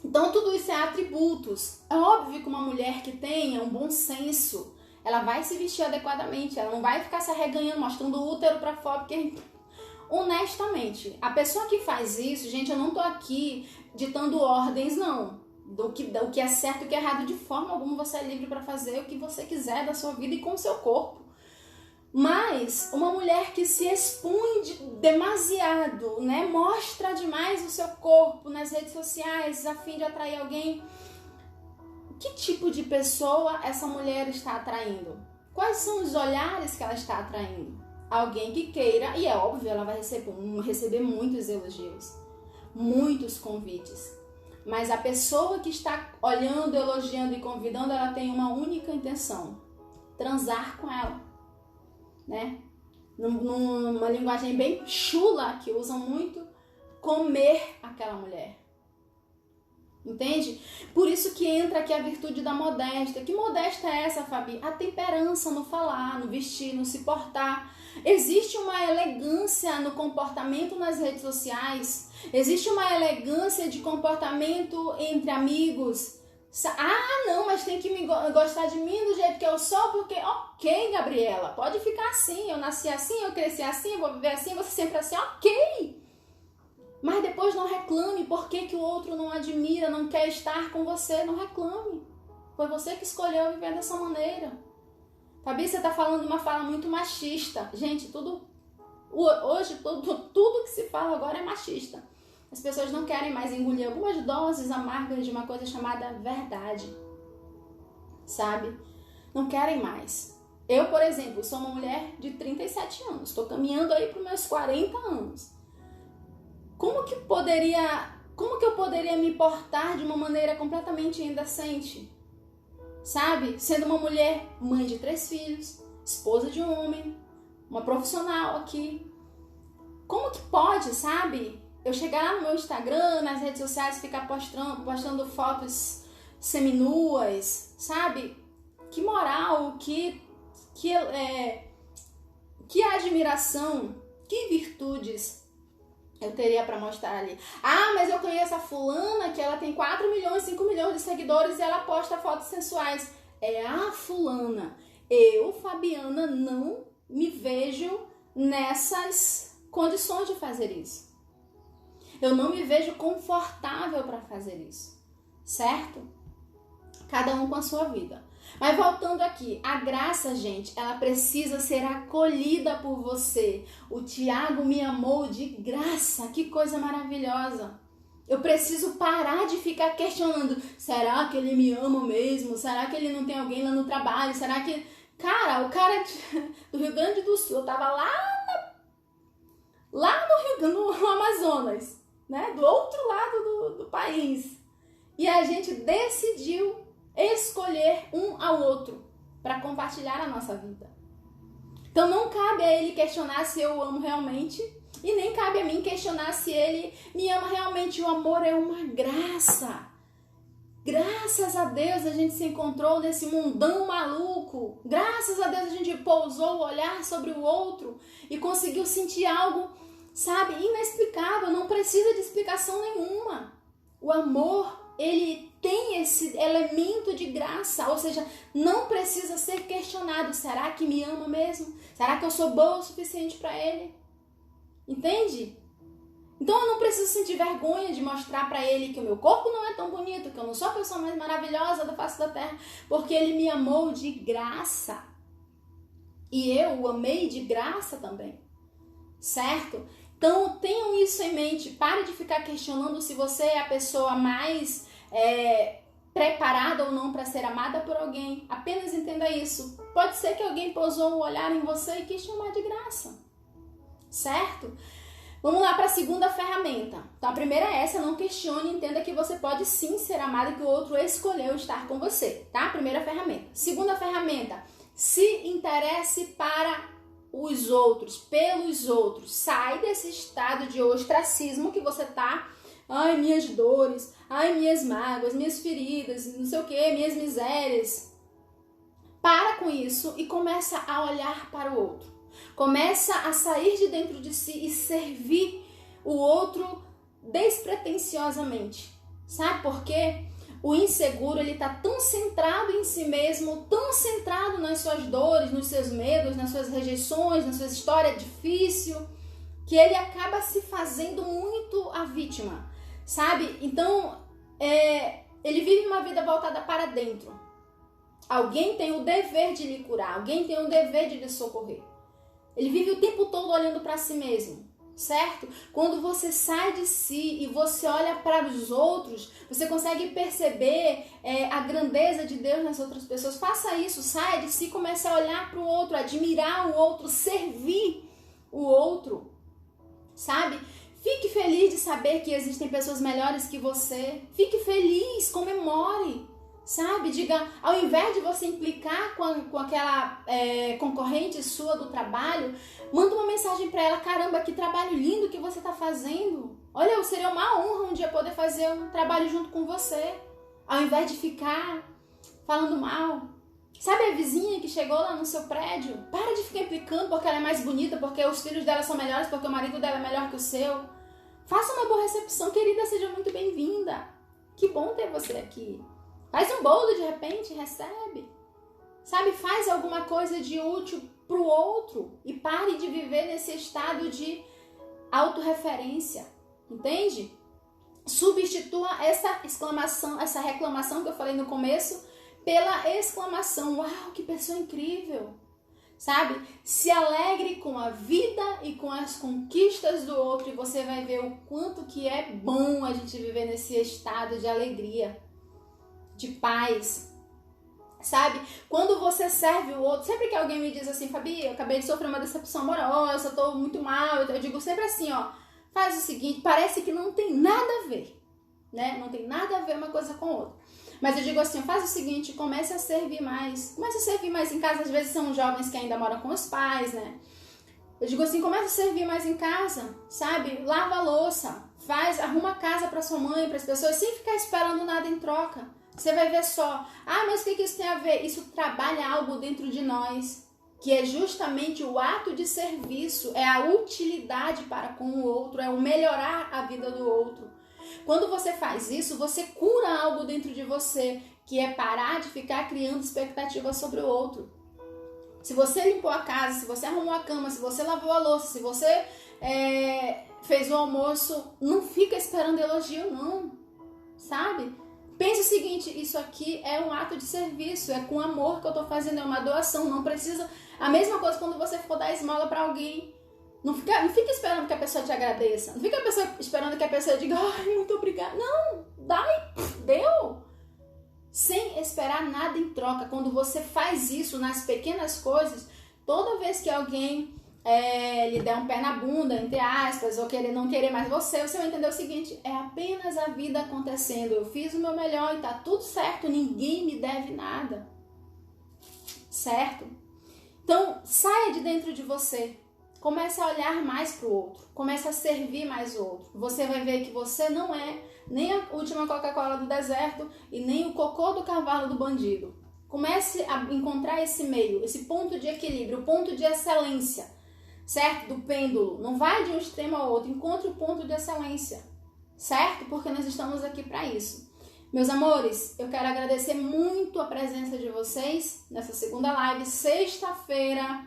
Então, tudo isso é atributos. É óbvio que uma mulher que tenha um bom senso, ela vai se vestir adequadamente. Ela não vai ficar se arreganhando, mostrando o útero pra fora, porque, honestamente, a pessoa que faz isso, gente, eu não tô aqui ditando ordens, não. Do que é certo e o que é errado, de forma alguma. Você é livre para fazer o que você quiser da sua vida e com o seu corpo. Mas uma mulher que se expõe demasiado, né, mostra demais o seu corpo nas redes sociais a fim de atrair alguém, que tipo de pessoa essa mulher está atraindo? Quais são os olhares que ela está atraindo? Alguém que queira, e é óbvio, ela vai receber muitos elogios, muitos convites. Mas a pessoa que está olhando, elogiando e convidando, ela tem uma única intenção: transar com ela, né? Numa linguagem bem chula que usam muito, comer aquela mulher. Entende? Por isso que entra aqui a virtude da modéstia. Que modéstia é essa, Fabi? A temperança no falar, no vestir, no se portar. Existe uma elegância no comportamento nas redes sociais. Existe uma elegância de comportamento entre amigos. Ah, não, mas tem que gostar de mim do jeito que eu sou, porque, ok, Gabriela, pode ficar assim. Eu nasci assim, eu cresci assim, eu vou viver assim, você sempre assim, ok. Mas depois não reclame. Por que o outro não admira, não quer estar com você? Não reclame. Foi você que escolheu viver dessa maneira. Fabi, você está falando uma fala muito machista. Gente, hoje tudo que se fala agora é machista. As pessoas não querem mais engolir algumas doses amargas de uma coisa chamada verdade. Sabe? Não querem mais. Eu, por exemplo, sou uma mulher de 37 anos. Estou caminhando aí para os meus 40 anos. Como que eu poderia me portar de uma maneira completamente indecente? Sabe? Sendo uma mulher, mãe de 3 filhos, esposa de um homem, uma profissional aqui. Como que pode, sabe? Eu chegar lá no meu Instagram, nas redes sociais, ficar postando fotos seminuas, sabe? Que moral, que admiração, que virtudes eu teria pra mostrar ali. Ah, mas eu conheço a fulana que ela tem 4 milhões, 5 milhões de seguidores e ela posta fotos sensuais. É a fulana. Eu, Fabiana, não me vejo nessas condições de fazer isso. Eu não me vejo confortável para fazer isso. Certo? Cada um com a sua vida. Mas voltando aqui, a graça, gente, ela precisa ser acolhida por você. O Tiago me amou de graça, que coisa maravilhosa. Eu preciso parar de ficar questionando, será que ele me ama mesmo? Será que ele não tem alguém lá no trabalho? Será que Cara, o cara do Rio Grande do Sul, eu tava lá no Amazonas, né? Do outro lado do país. E a gente decidiu escolher um ao outro para compartilhar a nossa vida. Então não cabe a ele questionar se eu amo realmente e nem cabe a mim questionar se ele me ama realmente. O amor é uma graça. Graças a Deus a gente se encontrou nesse mundão maluco. Graças a Deus a gente pousou o olhar sobre o outro e conseguiu sentir algo, sabe, inexplicável. Não precisa de explicação nenhuma. O amor, ele tem esse elemento de graça, ou seja, não precisa ser questionado. Será que me ama mesmo? Será que eu sou boa o suficiente para ele? Entende? Então eu não preciso sentir vergonha de mostrar para ele que o meu corpo não é tão bonito, que eu não sou a pessoa mais maravilhosa da face da terra, porque ele me amou de graça. E eu o amei de graça também. Certo? Então tenham isso em mente. Pare de ficar questionando se você é a pessoa mais preparada ou não para ser amada por alguém. Apenas entenda isso. Pode ser que alguém pousou um olhar em você e quis te amar de graça. Certo? Vamos lá para a segunda ferramenta. Então a primeira é essa, não questione, entenda que você pode sim ser amado e que o outro escolheu estar com você, tá? Primeira ferramenta. Segunda ferramenta, se interesse para os outros, pelos outros. Sai desse estado de ostracismo que você tá. Ai, minhas dores, ai, minhas mágoas, minhas feridas, não sei o que, minhas misérias. Para com isso e começa a olhar para o outro. Começa a sair de dentro de si e servir o outro despretensiosamente. Sabe por quê? O inseguro, ele tá tão centrado em si mesmo, tão centrado nas suas dores, nos seus medos, nas suas rejeições, na sua história difícil, que ele acaba se fazendo muito a vítima, sabe? Então, ele vive uma vida voltada para dentro. Alguém tem o dever de lhe curar, alguém tem o dever de lhe socorrer. Ele vive o tempo todo olhando para si mesmo, certo? Quando você sai de si e você olha para os outros, você consegue perceber a grandeza de Deus nas outras pessoas. Faça isso, saia de si, comece a olhar para o outro, admirar o outro, servir o outro, sabe? Fique feliz de saber que existem pessoas melhores que você. Fique feliz, comemore. Sabe, diga, ao invés de você implicar com aquela concorrente sua do trabalho, manda uma mensagem para ela: caramba, que trabalho lindo que você tá fazendo. Olha, seria uma honra um dia poder fazer um trabalho junto com você. Ao invés de ficar falando mal. Sabe a vizinha que chegou lá no seu prédio? Para de ficar implicando porque ela é mais bonita, porque os filhos dela são melhores, porque o marido dela é melhor que o seu. Faça uma boa recepção, querida, seja muito bem-vinda. Que bom ter você aqui. Faz um bolo de repente, recebe. Sabe, faz alguma coisa de útil pro outro e pare de viver nesse estado de autorreferência. Entende? Substitua essa exclamação, essa reclamação que eu falei no começo pela exclamação: uau, que pessoa incrível. Sabe? Se alegre com a vida e com as conquistas do outro e você vai ver o quanto que é bom a gente viver nesse estado de alegria, de paz, sabe? Quando você serve o outro, sempre que alguém me diz assim: Fabi, eu acabei de sofrer uma decepção amorosa, eu tô muito mal, eu digo sempre assim, ó, faz o seguinte, parece que não tem nada a ver, né? Não tem nada a ver uma coisa com a outra. Mas eu digo assim, faz o seguinte, comece a servir mais. Comece a servir mais em casa, às vezes são jovens que ainda moram com os pais, né? Eu digo assim, comece a servir mais em casa, sabe? Lava a louça, arruma a casa para sua mãe, para as pessoas, sem ficar esperando nada em troca. Você vai ver só, mas o que isso tem a ver? Isso trabalha algo dentro de nós, que é justamente o ato de serviço, é a utilidade para com o outro, é o melhorar a vida do outro. Quando você faz isso, você cura algo dentro de você, que é parar de ficar criando expectativas sobre o outro. Se você limpou a casa, se você arrumou a cama, se você lavou a louça, se você fez o almoço, não fica esperando elogio não, sabe? Pense o seguinte, isso aqui é um ato de serviço, é com amor que eu tô fazendo, é uma doação, não precisa... A mesma coisa quando você for dar esmola pra alguém, não fica esperando que a pessoa te agradeça, não fica esperando que a pessoa diga, ai, muito obrigada, não, dá e deu, sem esperar nada em troca. Quando você faz isso nas pequenas coisas, toda vez que alguém lhe der um pé na bunda, entre aspas, ou não querer mais você vai entender o seguinte: é apenas a vida acontecendo. Eu fiz o meu melhor e tá tudo certo, ninguém me deve nada. Certo? Então, saia de dentro de você. Comece a olhar mais para o outro. Comece a servir mais o outro. Você vai ver que você não é nem a última Coca-Cola do deserto e nem o cocô do cavalo do bandido. Comece a encontrar esse meio, esse ponto de equilíbrio, o ponto de excelência, certo? Do pêndulo. Não vai de um extremo ao outro. Encontre o ponto de excelência, certo? Porque nós estamos aqui para isso. Meus amores, eu quero agradecer muito a presença de vocês nessa segunda live. Sexta-feira,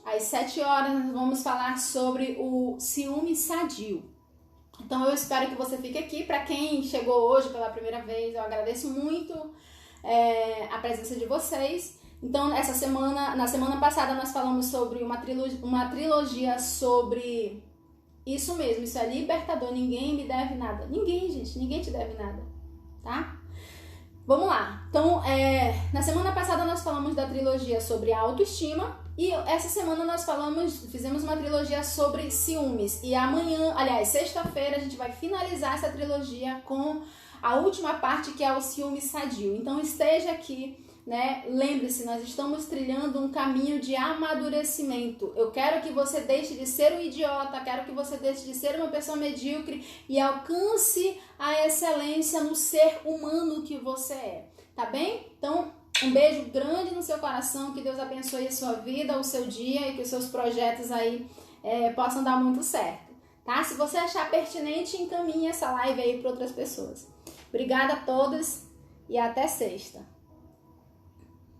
às 7 horas, nós vamos falar sobre o ciúme sadio. Então, eu espero que você fique aqui. Para quem chegou hoje pela primeira vez, eu agradeço muito a presença de vocês. Então, na semana passada, nós falamos sobre uma trilogia sobre isso mesmo. Isso é libertador. Ninguém me deve nada. Ninguém, gente. Ninguém te deve nada. Tá? Vamos lá. Então, na semana passada nós falamos da trilogia sobre autoestima e essa semana nós fizemos uma trilogia sobre ciúmes. E amanhã, aliás, sexta-feira, a gente vai finalizar essa trilogia com a última parte, que é o ciúme sadio. Então, esteja aqui, né? Lembre-se, nós estamos trilhando um caminho de amadurecimento. Eu quero que você deixe de ser um idiota, quero que você deixe de ser uma pessoa medíocre e alcance a excelência no ser humano que você é, tá bem? Então, um beijo grande no seu coração, que Deus abençoe a sua vida, o seu dia e que os seus projetos aí possam dar muito certo, tá? Se você achar pertinente, encaminhe essa live aí para outras pessoas. Obrigada a todos e até sexta.